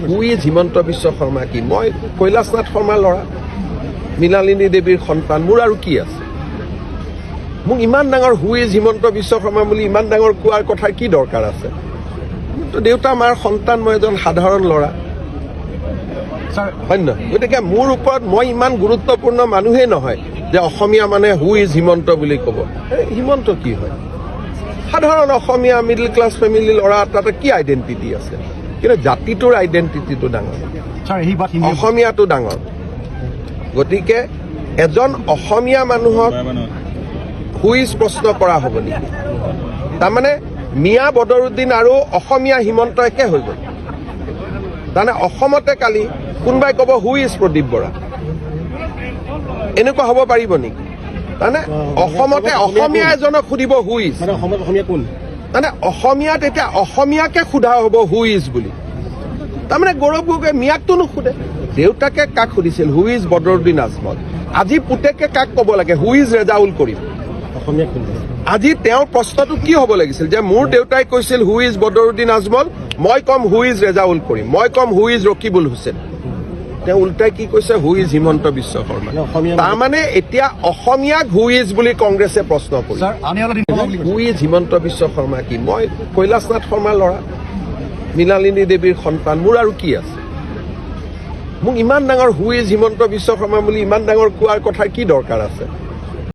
Who is Himanta Biswa Sarma কি? মই কৈলাশনাথ শৰ্মাৰ ল'ৰা, মৃণালিনী দেৱীৰ সন্তান, মোৰ আৰু কি আছে? মোক ইমান ডাঙৰ হু ইজ হিমন্ত বিশ্ব শৰ্মা বুলি ইমান ডাঙৰ কোৱাৰ কথা কি দৰকাৰ আছে? তো দেউতা মাৰ সন্তান, মই এজন সাধাৰণ ল'ৰা, হয় নহয়? গতিকে মোৰ ওপৰত মই ইমান গুৰুত্বপূৰ্ণ মানুহেই নহয় যে অসমীয়া মানে হু ইজ হিমন্ত বুলি ক'ব। হিমন্ত কি হয়? সাধাৰণ অসমীয়া মিডল ক্লাছ ফেমিলি ল'ৰা, তাতে কি আইডেণ্টিটি আছে? কিন্তু জাতিটোৰ আইডেণ্টিটিটো ডাঙৰ, অসমীয়াটো ডাঙৰ। গতিকে এজন অসমীয়া মানুহক হু ইজ প্ৰশ্ন কৰা হ'ব নেকি? তাৰমানে মিয়া বদৰুদ্দিন আৰু অসমীয়া হিমন্ত একে হৈ গ'ল। তাৰমানে অসমতে কালি কোনোবাই ক'ব হু ইজ প্ৰদীপ বৰা, এনেকুৱা হ'ব পাৰিব নেকি? তাৰমানে অসমতে অসমীয়া এজনক সুধিব হু ইজ, মানে অসমীয়াত এতিয়া অসমীয়াকে সোধা হ'ব হু ইজ বুলি। তাৰমানে গৌৰৱ গগৈয়ে মিয়াকটো নুসুধে। দেউতাকে কাক সুধিছিল? Who is Badruddin Ajmal. আজি পুতেকে কাক ক'ব লাগে? হু ইজ ৰেজাউল কৰিম। আজি তেওঁৰ প্ৰশ্নটো কি হ'ব লাগিছিল যে মোৰ দেউতাই কৈছিল হু ইজ বদৰুদ্দিন আজমল, মই ক'ম হু ইজ ৰেজাউল কৰিম, মই ক'ম হু ইজ ৰকিবুল হুছেইন। তেওঁ উল্টাই কি কৈছে? Who is Himanta Biswa Sarma. তাৰমানে এতিয়া অসমীয়াক হু ইজ বুলি কংগ্ৰেছে প্ৰশ্ন কৰিছে। হু ইজ হিমন্ত বিশ্ব শৰ্মা কি? মই কৈলাশনাথ শৰ্মাৰ ল'ৰা, মৃণালিনী দেৱীৰ সন্তান, মোৰ আৰু কি আছে? মোক ইমান ডাঙৰ হু ইজ হিমন্ত বিশ্ব শৰ্মা বুলি ইমান ডাঙৰ কোৱাৰ কথা কি দৰকাৰ আছে?